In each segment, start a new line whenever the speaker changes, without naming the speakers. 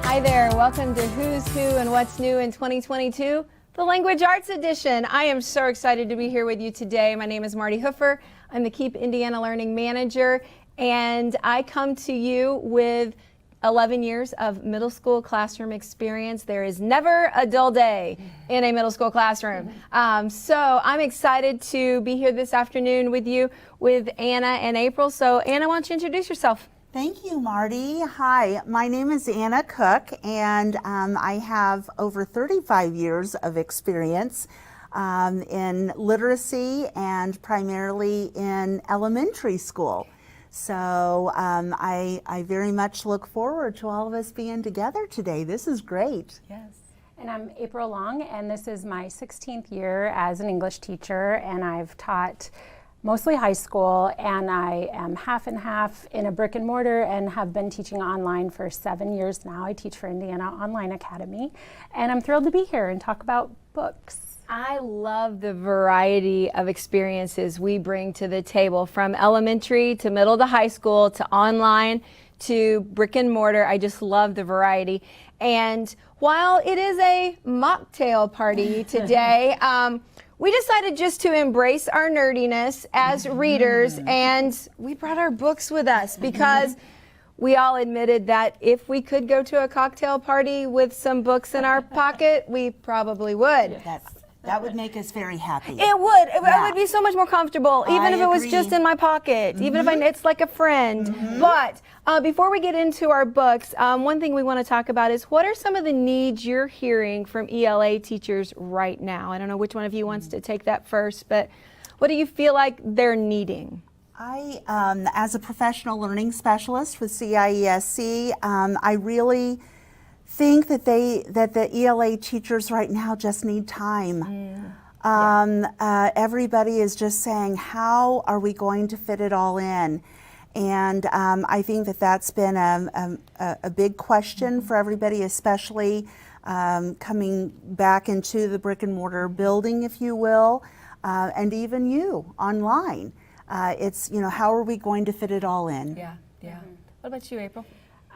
Hi there, welcome to Who's Who and What's New in 2022, the Language Arts Edition. I am so excited to be here with you today. My name is Martie Hoofer. I'm the Keep Indiana Learning Manager, and I come to you with 11 years of middle school classroom experience. There is never a dull day in a middle school classroom. So I'm excited to be here this afternoon with you with Anna and April. So Anna, why don't you introduce yourself?
Thank you, Martie. Hi, my name is Anna Cook, and I have over 35 years of experience in literacy and primarily in elementary school. So I very much look forward to all of us being together today. This is great.
Yes. And I'm April Long, and this is my 16th year as an English teacher, and I've taught mostly high school, and I am half and half in a brick and mortar and have been teaching online for 7 years now. I teach for Indiana Online Academy, and I'm thrilled to be here and talk about books.
I love the variety of experiences we bring to the table, from elementary to middle to high school to online to brick and mortar. I just love the variety. And while it is a mocktail party today, we decided just to embrace our nerdiness as readers, and we brought our books with us because we all admitted that if we could go to a cocktail party with some books in our pocket, we probably would.
That would make us very happy.
It would. I would be so much more comfortable, even if it was just in my pocket, even if it's like a friend. But before we get into our books, one thing we want to talk about is what are some of the needs you're hearing from ELA teachers right now? I don't know which one of you wants to take that first, but what do you feel like they're needing?
I, as a professional learning specialist with CIESC, I really think that the ELA teachers right now just need time. Everybody is just saying, how are we going to fit it all in? And I think that that's been a big question for everybody, especially coming back into the brick and mortar building, if you will, and even you online. It's, how are we going to fit it all in?
Yeah. What about you, April?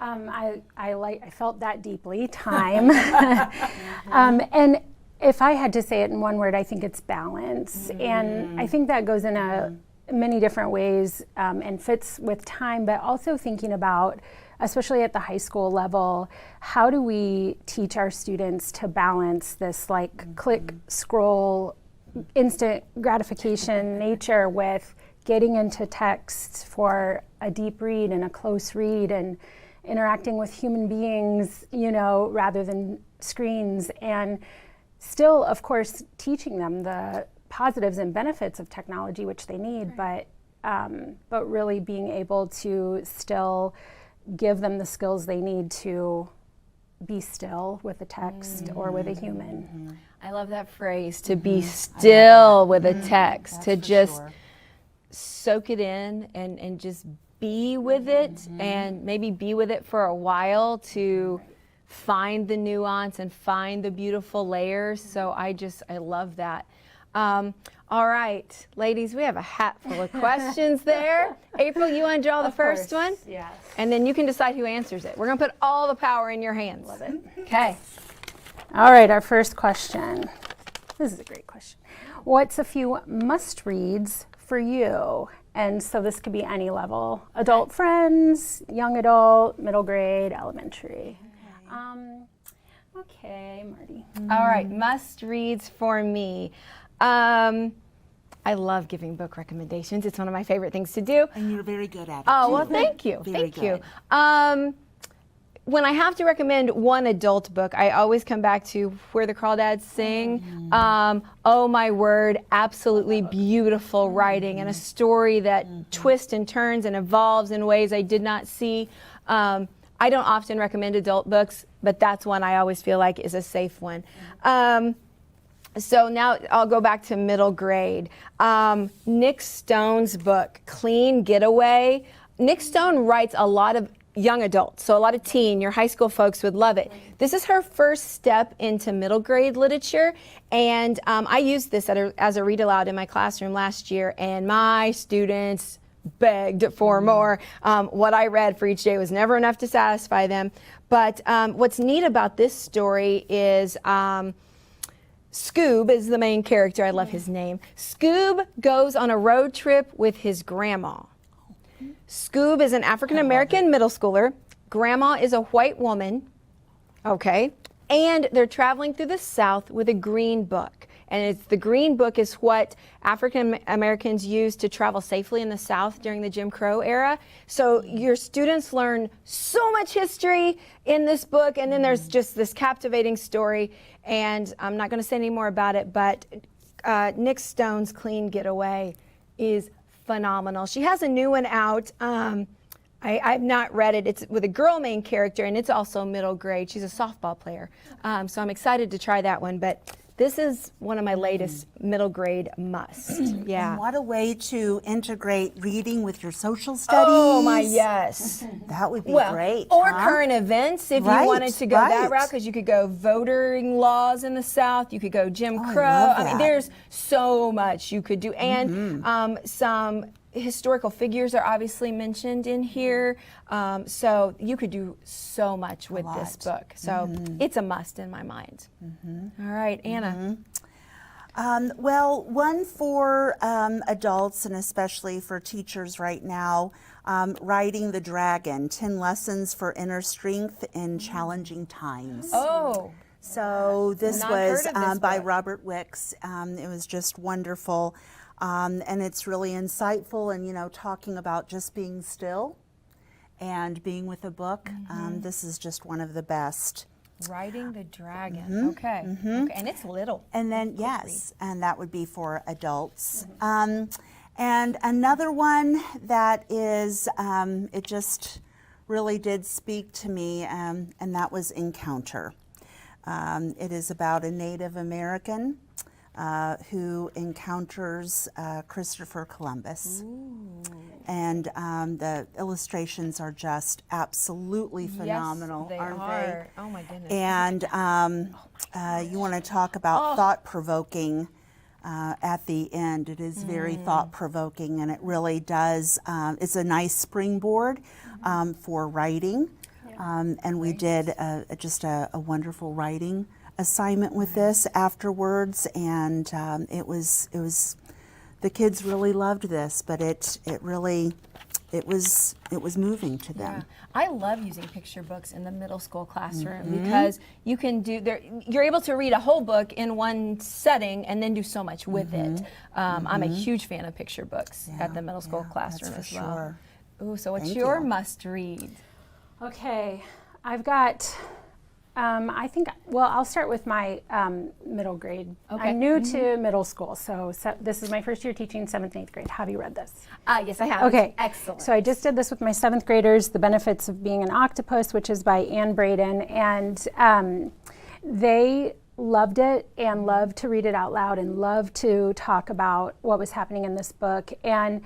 I felt that deeply, time. And if I had to say it in one word, I think it's balance. And I think that goes in many different ways and fits with time, but also thinking about, especially at the high school level, how do we teach our students to balance this click, scroll, instant gratification nature with getting into text for a deep read and a close read and interacting with human beings, rather than screens, and still, of course, teaching them the positives and benefits of technology, which they need, but really being able to still give them the skills they need to be still with a text or with a human.
I love that phrase, to be still with a text, to just soak it in and just be with it, and maybe be with it for a while to find the nuance and find the beautiful layers. So I love that. All right, ladies, we have a hat full of questions there. April, you want to draw the first one?
Yes.
And then you can decide who answers it. We're going to put all the power in your hands.
Love it.
Okay.
All right, our first question. This is a great question. What's a few must-reads for you? And so this could be any level: adult friends, young adult, middle grade, elementary. Okay, Martie.
All right, must reads for me. I love giving book recommendations. It's one of my favorite things to do.
And you're very good at it.
Oh,
too.
well, thank you.
Very
Thank
good.
you. When I have to recommend one adult book, I always come back to Where the Crawdads Sing. Oh my word, absolutely beautiful writing and a story that twists and turns and evolves in ways I did not see. I don't often recommend adult books, but that's one I always feel like is a safe one. So now I'll go back to middle grade. Nick Stone's book, Clean Getaway. Nick Stone writes a lot of young adults, so a lot of teen, your high school folks would love it. This is her first step into middle grade literature, and I used this as a read aloud in my classroom last year, and my students begged for more. What I read for each day was never enough to satisfy them, But what's neat about this story is Scoob is the main character. I love his name. Scoob goes on a road trip with his grandma. Scoob is an African-American middle schooler. Grandma is a white woman. Okay. And they're traveling through the South with a green book. And the green book is what African Americans used to travel safely in the South during the Jim Crow era. So your students learn so much history in this book, and then there's just this captivating story. And I'm not going to say any more about it, but Nick Stone's Clean Getaway is phenomenal. She has a new one out. I've not read it. It's with a girl main character, and it's also middle grade. She's a softball player. So I'm excited to try that one. But this is one of my latest middle grade must. Yeah.
And what a way to integrate reading with your social studies.
Oh my, yes.
That would be great.
Or
huh?
current events if you wanted to go that route, because you could go voting laws in the South. You could go Jim Crow. I mean, there's so much you could do. And some historical figures are obviously mentioned in here. So you could do so much with this book. So it's a must in my mind. All right, Anna.
Well, one for adults and especially for teachers right now, Riding the Dragon, 10 Lessons for Inner Strength in Challenging Times.
Oh.
So this was by
book.
Robert Wicks. It was just wonderful. And it's really insightful and, you know, talking about just being still and being with a book. This is just one of the best.
Riding the Dragon. Okay. Okay. And it's little.
And then, yes, and that would be for adults. And another one that is, it just really did speak to me, and that was Encounter. It is about a Native American who encounters Christopher Columbus. And the illustrations are just absolutely phenomenal,
yes,
aren't
they?
they?
Oh my goodness.
And you want to talk about thought-provoking at the end. It is very thought-provoking, and it really does, it's a nice springboard for writing. And we did just a wonderful writing assignment with this afterwards, and it was the kids really loved this, but it was moving to them.
Yeah. I love using picture books in the middle school classroom because you can you're able to read a whole book in one setting and then do so much with it. I'm a huge fan of picture books at the middle school classroom as well.
Sure.
Ooh, so what's
Thank
your
you.
must read?
Okay, I've got, I think, well, I'll start with my middle grade.
Okay.
I'm new to middle school, so this is my first year teaching 7th and 8th grade. Have you read this?
Yes, I have.
Okay.
Excellent.
So I just did this with my 7th graders, The Benefits of Being an Octopus, which is by Anne Braden, and they loved it and loved to read it out loud and loved to talk about what was happening in this book. And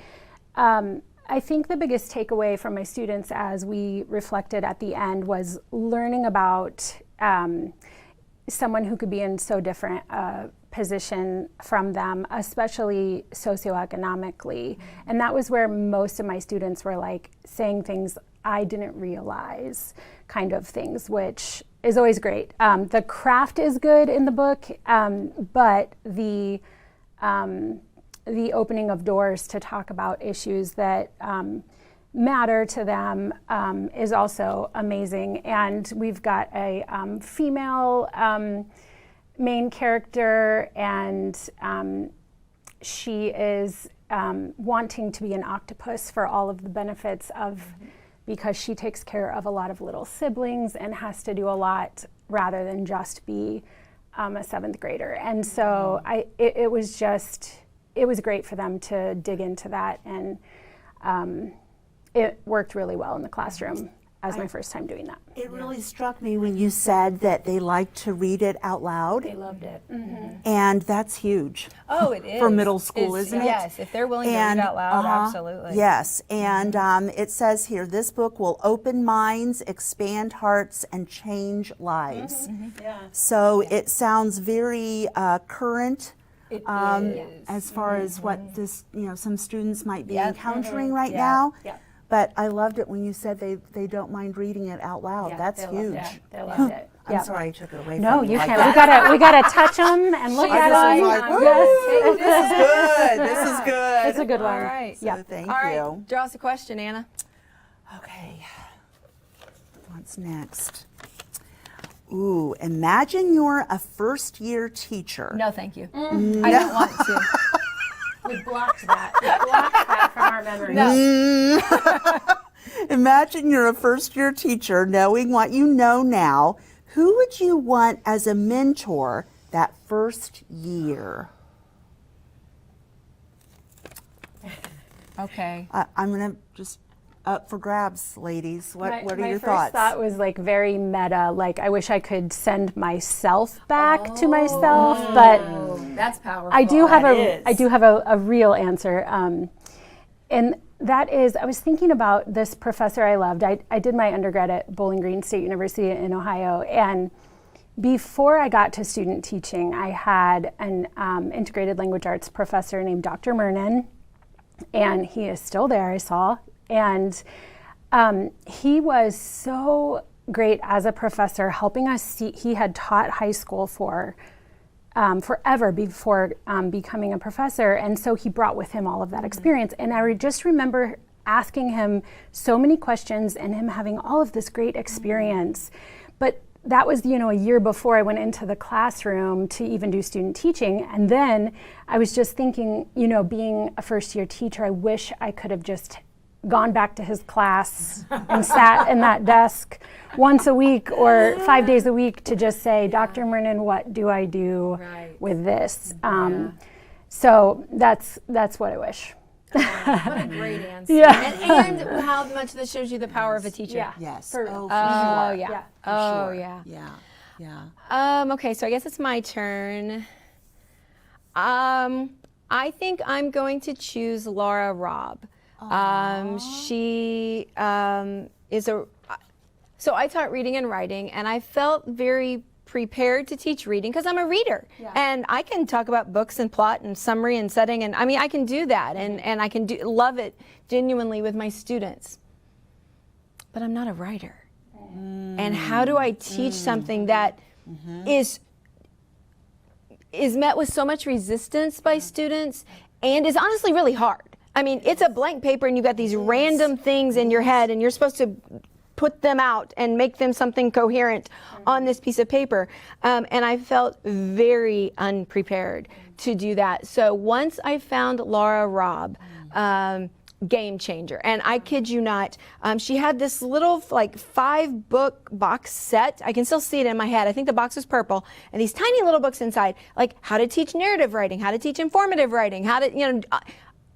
I think the biggest takeaway from my students as we reflected at the end was learning about someone who could be in so different a position from them, especially socioeconomically. And that was where most of my students were like saying things I didn't realize, kind of things, which is always great. The craft is good in the book, but the opening of doors to talk about issues that matter to them is also amazing. And we've got a female main character, and she is wanting to be an octopus for all of the benefits of, because she takes care of a lot of little siblings and has to do a lot rather than just be a 7th grader. And so it was great for them to dig into that, and it worked really well in the classroom as my first time doing that.
It really struck me when you said that they like to read it out loud.
They loved it.
And that's huge.
Oh, it is.
For middle school, isn't it?
Yes, if they're willing to read out loud, absolutely.
Yes, and it says here, this book will open minds, expand hearts, and change lives. So it sounds very current.
It is.
As far as what this, some students might be encountering right now. But I loved it when you said they don't mind reading it out loud.
Yeah,
That's
they loved
huge.
it. They loved it.
I'm
Yeah.
sorry I took it away
No,
from you.
you
like
can't.
that.
We gotta touch them and look
I
at
just
them.
was like,
Yes.
this is good. This is good.
It's a good one.
All right.
So
Yeah.
thank
All right.
you.
Draw us a question, Anna.
Okay. What's next? Ooh, imagine you're a first-year teacher.
No, thank you. I don't want to.
We blocked that. We blocked that from our memory.
Imagine you're a first-year teacher, knowing what you know now. Who would you want as a mentor that first year?
Okay.
I'm gonna just up for grabs, ladies. What are your
my
thoughts?
first thought was like very meta. Like I wish I could send myself back to myself, but
That's powerful.
I do have
is.
a real answer, and that is I was thinking about this professor I loved. I did my undergrad at Bowling Green State University in Ohio, and before I got to student teaching, I had an integrated language arts professor named Dr. Murnan, and he is still there. I saw, and he was so great as a professor, helping us see. He had taught high school for forever before becoming a professor. And so he brought with him all of that experience. And I just remember asking him so many questions and him having all of this great experience. But that was, a year before I went into the classroom to even do student teaching. And then I was just thinking, being a first year teacher, I wish I could have just gone back to his class and sat in that desk once a week or 5 days a week to just say, Dr. Murnan, what do I do with this? So that's what I wish.
What a great answer.
Yeah.
And how much this shows you the power of a teacher.
Yeah.
Yes.
For-
oh, for
Oh,
sure.
yeah.
Yeah.
Oh,
Sure.
yeah.
Yeah. Yeah.
Okay, so I guess it's my turn. I think I'm going to choose Laura Robb. She is so I taught reading and writing, and I felt very prepared to teach reading because I'm a reader. And I can talk about books and plot and summary and setting, and I mean, I can do that, and I can love it genuinely with my students. But I'm not a writer. And how do I teach something that is met with so much resistance by students and is honestly really hard? I mean, it's a blank paper and you've got these random things in your head and you're supposed to put them out and make them something coherent on this piece of paper. And I felt very unprepared to do that. So once I found Laura Robb, game changer. And I kid you not, she had this little 5-book box set. I can still see it in my head. I think the box was purple, and these tiny little books inside, like how to teach narrative writing, how to teach informative writing, how to,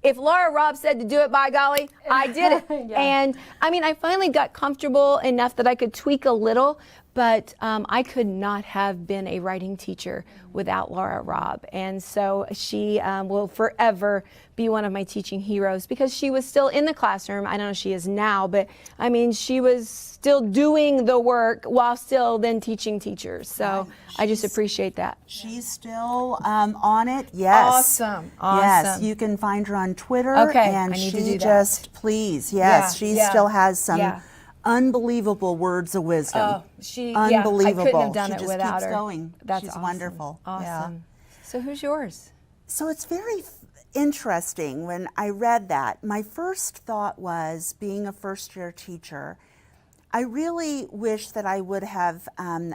if Laura Robb said to do it, by golly, I did it. And I mean, I finally got comfortable enough that I could tweak a little, but I could not have been a writing teacher without Laura Robb. And so she will forever be one of my teaching heroes because she was still in the classroom. I don't know if she is now, but I mean, she was still doing the work while still then teaching teachers. So I just appreciate that.
She's still on it. Yes.
Awesome.
Yes, you can find her on Twitter.
Okay,
and
I need
she
to do that.
just, please, yes, she still has some
Yeah.
unbelievable words of wisdom.
Oh, I
Unbelievable.
couldn't have done
she
it
just
without
keeps
her.
going.
That's
She's
awesome.
wonderful.
Awesome.
Yeah.
So who's yours?
So it's very interesting when I read that. My first thought was, being a first-year teacher, I really wish that I would have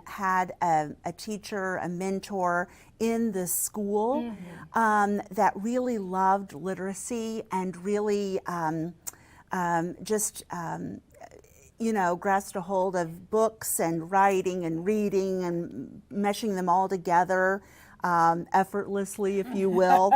had a teacher, a mentor in the school that really loved literacy and really grasped a hold of books and writing and reading and meshing them all together effortlessly, if you will.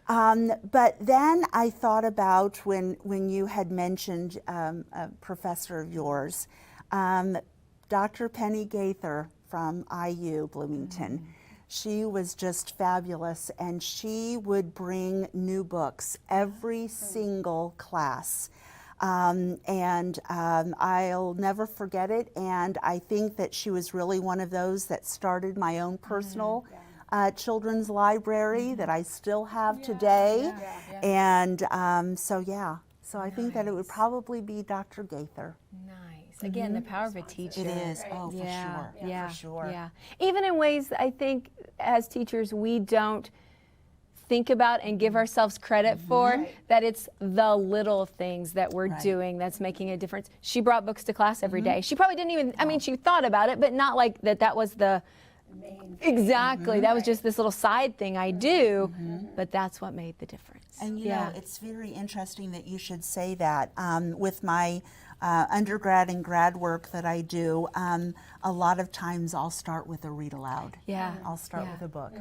But then I thought about when you had mentioned a professor of yours, Dr. Penny Gaither from IU Bloomington. She was just fabulous, and she would bring new books every single class. And I'll never forget it, and I think that she was really one of those that started my own personal children's library that I still have today. And So I think that it would probably be Dr. Gaither.
Nice. Again, the power of a teacher.
It is. Oh,
Yeah,
for sure.
yeah,
For sure.
yeah. Even in ways I think as teachers we don't think about and give ourselves credit for, that it's the little things that we're doing that's making a difference. She brought books to class every day. She probably didn't even, I mean, she thought about it, but not like that was the main exactly. That was just this little side thing I do, but that's what made the difference.
And you know, it's very interesting that you should say that. With my undergrad and grad work that I do, a lot of times I'll start with a read aloud.
Yeah.
I'll start with a book.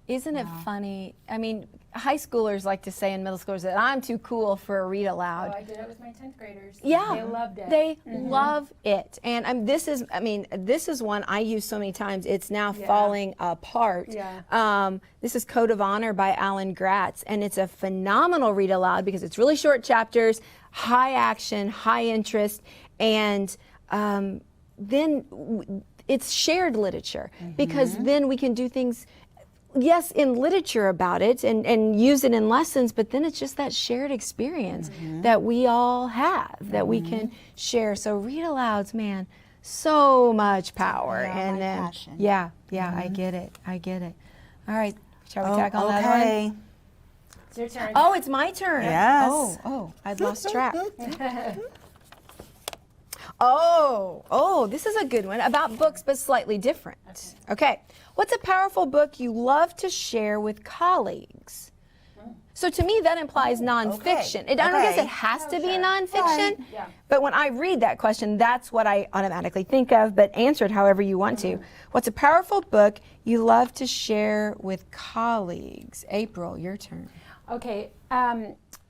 Isn't it funny? I mean, high schoolers like to say, and middle schoolers, that I'm too cool for a read aloud.
Oh, I did it with my 10th graders.
Yeah,
They loved it.
They love it, and this is one I use so many times. It's now falling apart.
Yeah.
This is Code of Honor by Alan Gratz, and it's a phenomenal read aloud because it's really short chapters, high action, high interest, and then it's shared literature because then we can do things. Yes, in literature about it and use it in lessons, but then it's just that shared experience that we all have that we can share. So read alouds, man, so much power.
Yeah,
and
my
then,
passion.
I get it. All right, shall we tackle that
Okay.
one?
It's your turn.
Oh, it's my turn.
Yes.
Oh, I'd lost track. Oh, this is a good one about books, but slightly different. Okay. What's a powerful book you love to share with colleagues? So to me, that implies nonfiction. I don't guess it has to be nonfiction, but when I read that question, that's what I automatically think of, but answer it however you want to. What's a powerful book you love to share with colleagues? April, your turn.
Okay.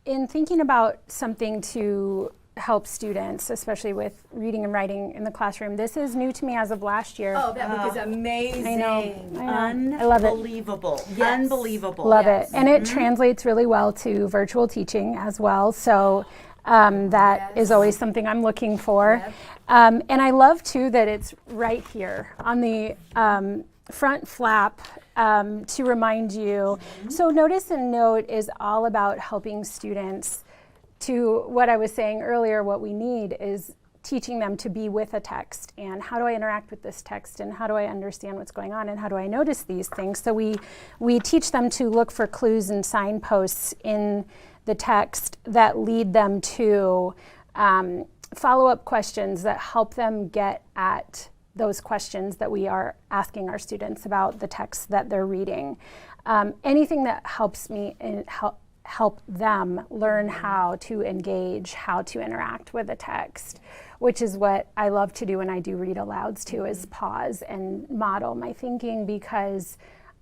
In thinking about something to help students, especially with reading and writing in the classroom, this is new to me as of last year.
Oh, that book is amazing.
I know. I love it.
Unbelievable.
Yes.
Unbelievable.
Love it. And it translates really well to virtual teaching as well. So that is always something I'm looking for. And I love too that it's right here on the front flap to remind you. So Notice and Note is all about helping students to what I was saying earlier. What we need is teaching them to be with a text, and how do I interact with this text, and how do I understand what's going on, and how do I notice these things. So we teach them to look for clues and signposts in the text that lead them to follow-up questions that help them get at those questions that we are asking our students about the text that they're reading. Anything that helps me help them learn how to engage, how to interact with a text, which is what I love to do when I do read alouds too, is pause and model my thinking, because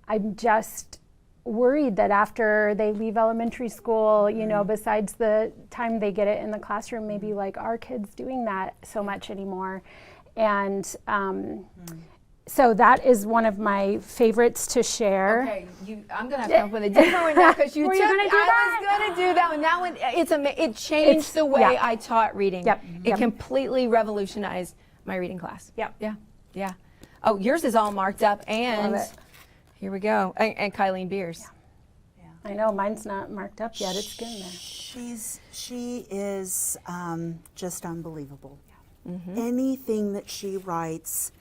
I'm just worried that after they leave elementary school, you know, besides the time they get it in the classroom, maybe like our kids doing that so much anymore. And so that is one of my favorites to share.
Okay, I'm gonna have to come up with a different one now because you
Were
took.
you gonna do that?
I was gonna do that one. That one, it changed the way I taught reading.
Yep.
It completely revolutionized my reading class.
Yep.
Yeah. Oh, yours is all marked up, and
Love it.
here we go. And Kylene Beers.
I know mine's not marked up yet. It's getting there.
She is just unbelievable. Anything that she writes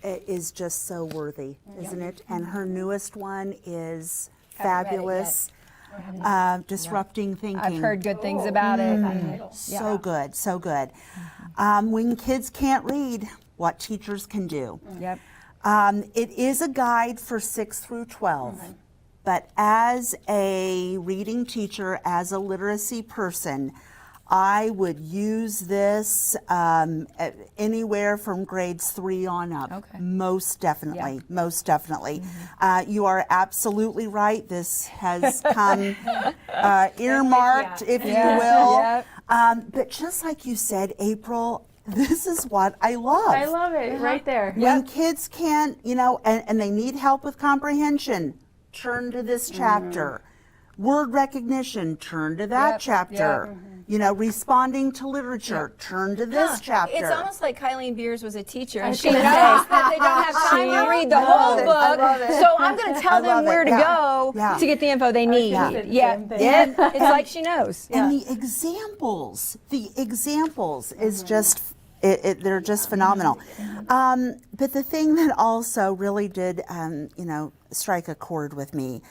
is just so worthy, isn't it? And her newest one is fabulous. Disrupting Thinking.
I've heard good things about it.
So good, so good. When kids can't read, what teachers can do.
Yep.
It is a guide for 6 through 12, but as a reading teacher, as a literacy person, I would use this anywhere from grades 3 on up.
Okay.
Most definitely, most definitely. You are absolutely right. This has come earmarked, if you will. But just like you said, April, this is what I love.
I love it right there.
When kids can't, you know, and they need help with comprehension, turn to this chapter. Word recognition, turn to that chapter. You know, responding to literature, turn to this chapter.
It's almost like Kylene Beers was a teacher, and
was
she knows
gonna say.
that they don't have time to read the whole book. So I'm going to tell them where to go info
Yeah.
to get the info they need.
gonna say the
Yeah,
same thing.
yeah. It's like she knows.
And the examples is just, they're just phenomenal. But the thing that also really did, strike a chord with me,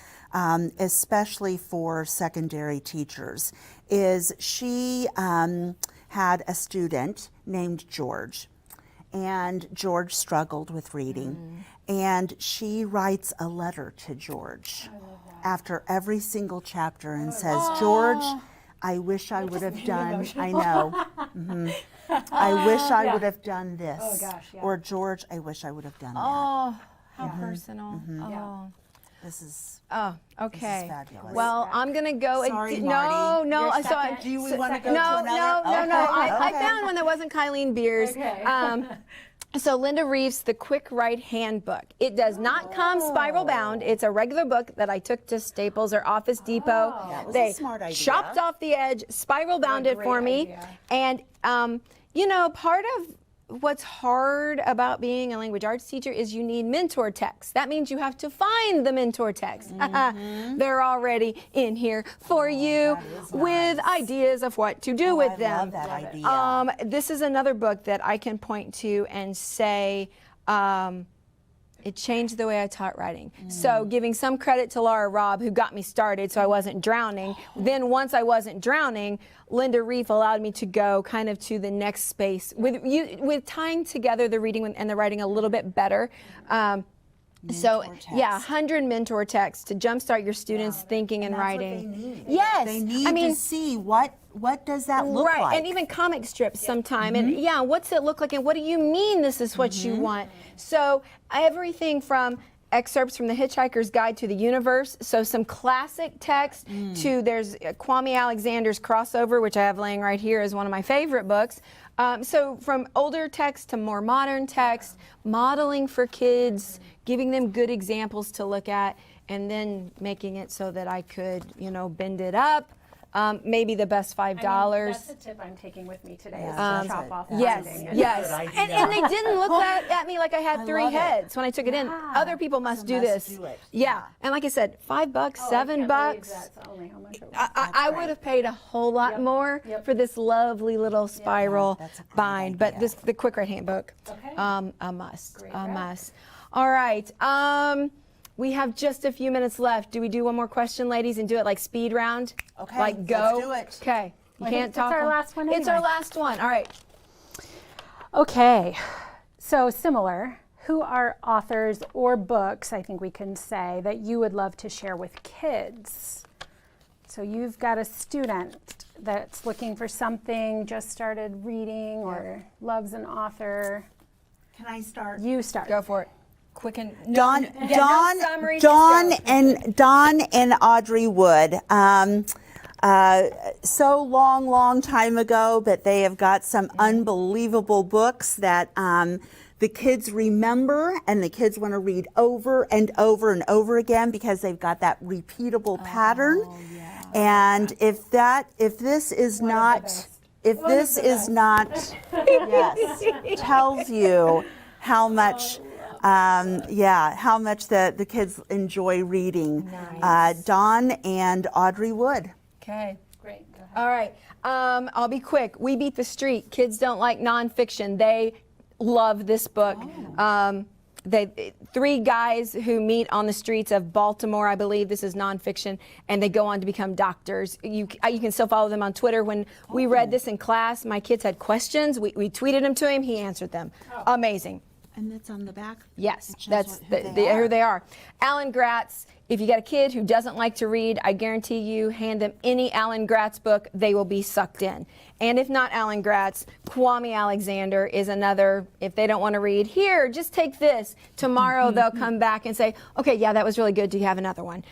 especially for secondary teachers, is she had a student named George. And George struggled with reading. And she writes a letter to George after every single chapter and says, George, I wish I would have done, I know. I wish I would have done this.
Oh, gosh, yeah.
Or George, I wish I would have done that.
Oh, how personal. Oh.
This is
Okay.
fabulous.
Well, I'm gonna go.
Sorry,
no,
Martie.
no.
Your
So
second?
Do we want to go
no,
to another?
no. I
Okay.
found one that wasn't Kylene Beers.
Okay.
So Linda Reeves, the Quick Red Handbook. It does not come spiral bound. It's a regular book that I took to Staples or Office Depot.
That was
They
a smart idea.
chopped off the edge, spiral bound it for me,
idea.
and part of what's hard about being a language arts teacher is you need mentor texts. That means you have to find the mentor text. They're already in here for you with ideas of what to do with
I
them.
love that idea.
This is another book that I can point to and say, it changed the way I taught writing. So giving some credit to Laura Robb, who got me started so I wasn't drowning. Then once I wasn't drowning, Linda Reef allowed me to go kind of to the next space with tying together the reading and the writing a little bit better. So
text.
yeah, 100 mentor texts to jumpstart your students' thinking and
That's what
writing.
they need.
Yes,
They need
I mean,
to see what does that look
right,
like.
and even comic strips sometime. And yeah, what's it look like? And what do you mean this is what you want? So everything from excerpts from The Hitchhiker's Guide to the Universe, so some classic text, to there's Kwame Alexander's Crossover, which I have laying right here as one of my favorite books. So from older text to more modern text, modeling for kids, giving them good examples to look at, and then making it so that I could, bend it up. Maybe the best $5.
That's a tip I'm taking with me today. Is to
that's
chop
it.
off
Yes,
everything.
yes.
Good
And
idea.
they didn't look at me like I had three
love it.
heads when I took it in. Other people must do
must
this.
do it.
Yeah. And like I said, $5,
Oh, I
$7.
can't believe that's only how much it was.
I would have paid a whole lot more for this lovely little spiral
that's a great
bind, but
idea.
the Quick Red Handbook,
Okay.
a must,
Great
a
wrap.
must. All right, we have just a few minutes left. Do we do one more question, ladies, and do it like speed round?
Okay,
Like go.
let's do it.
Okay, you
I
can't
think
talk.
it's our last one
It's our
anyway.
last one. All right.
Okay, so similar. Who are authors or books, I think we can say, that you would love to share with kids? So you've got a student that's looking for something, just started reading, or loves an author.
Can I start?
You start.
Go for it. Quick and
Dawn
summary, just go.
Dawn and Audrey Wood. So long time ago, but they have got some unbelievable books that the kids remember, and the kids want to read over and over and over again because they've got that repeatable pattern. And if this is not, yes, tells you how much. How much the kids enjoy reading. Dawn and Audrey Wood.
Okay.
Great. Go ahead.
All right. I'll be quick. We Beat the Street. Kids don't like nonfiction. They love this book. Three guys who meet on the streets of Baltimore, I believe. This is nonfiction, and they go on to become doctors. You can still follow them on Twitter. When we read this in class, my kids had questions. We tweeted them to him. He answered them. Amazing.
And that's on the back?
Yes,
It shows
that's
who they are.
who they are. Alan Gratz, if you got a kid who doesn't like to read, I guarantee you hand them any Alan Gratz book, they will be sucked in. And if not Alan Gratz, Kwame Alexander is another, if they don't want to read, here, just take this. Tomorrow they'll come back and say, okay, yeah, that was really good. Do you have another one?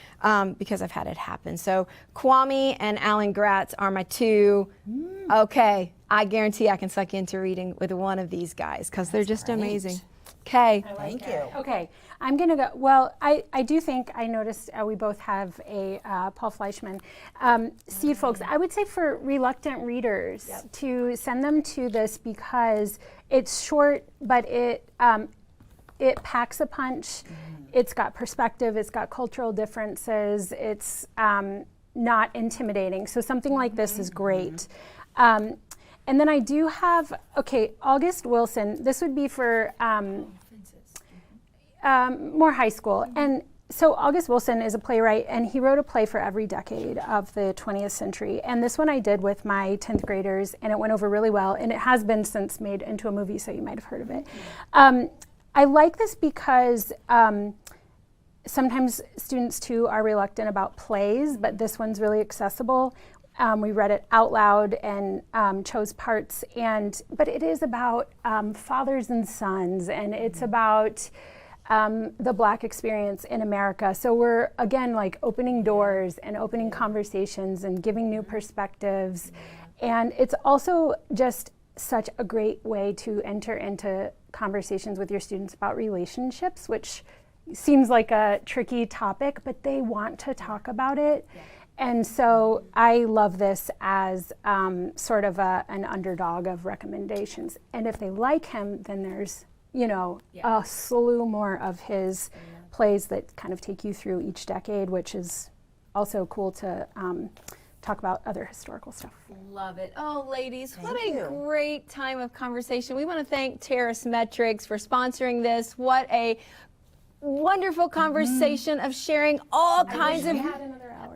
Because I've had it happen. So Kwame and Alan Gratz are my two, okay, I guarantee I can suck into reading with one of these guys because they're just
great.
amazing. Okay.
Thank you.
Okay, I'm going to go. Well, I do think I noticed we both have a Paul Fleischman seed, folks. I would say for reluctant readers to send them to this because it's short, but it packs a punch. it's got perspective, it's got cultural differences, it's not intimidating. So something like this is great. And then I do have, August Wilson. This would be for more high school. And so August Wilson is a playwright, and he wrote a play for every decade of the 20th century. And this one I did with my 10th graders, and it went over really well. And it has been since made into a movie, so you might have heard of it. I like this because sometimes students too are reluctant about plays, but this one's really accessible. We read it out loud and chose parts, but it is about fathers and sons, and it's about the Black experience in America. So we're, again, like opening doors and opening conversations and giving new perspectives. And it's also just such a great way to enter into conversations with your students about relationships, which seems like a tricky topic, but they want to talk about it. Yeah. And so I love this as sort of an underdog of recommendations. And if they like him, then there's a slew more of his plays that kind of take you through each decade, which is also cool to talk about other historical stuff.
Love it. Oh, ladies, what a great time of conversation. We want to thank Terrace Metrics for sponsoring this. What a wonderful conversation of sharing all kinds of...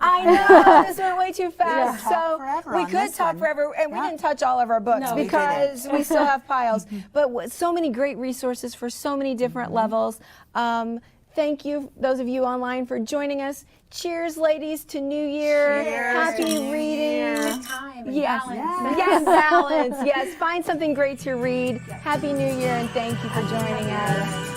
I know, this went way too fast. So we could talk forever, and we didn't touch all of our books because we still have piles. But so many great resources for so many different levels. Thank you, those of you online, for joining us. Cheers, ladies, to New Year.
Cheers.
Happy reading.
Time and
Yes.
balance.
Yes, balance. Yes, find something great to read. Happy New Year, and thank you for joining us.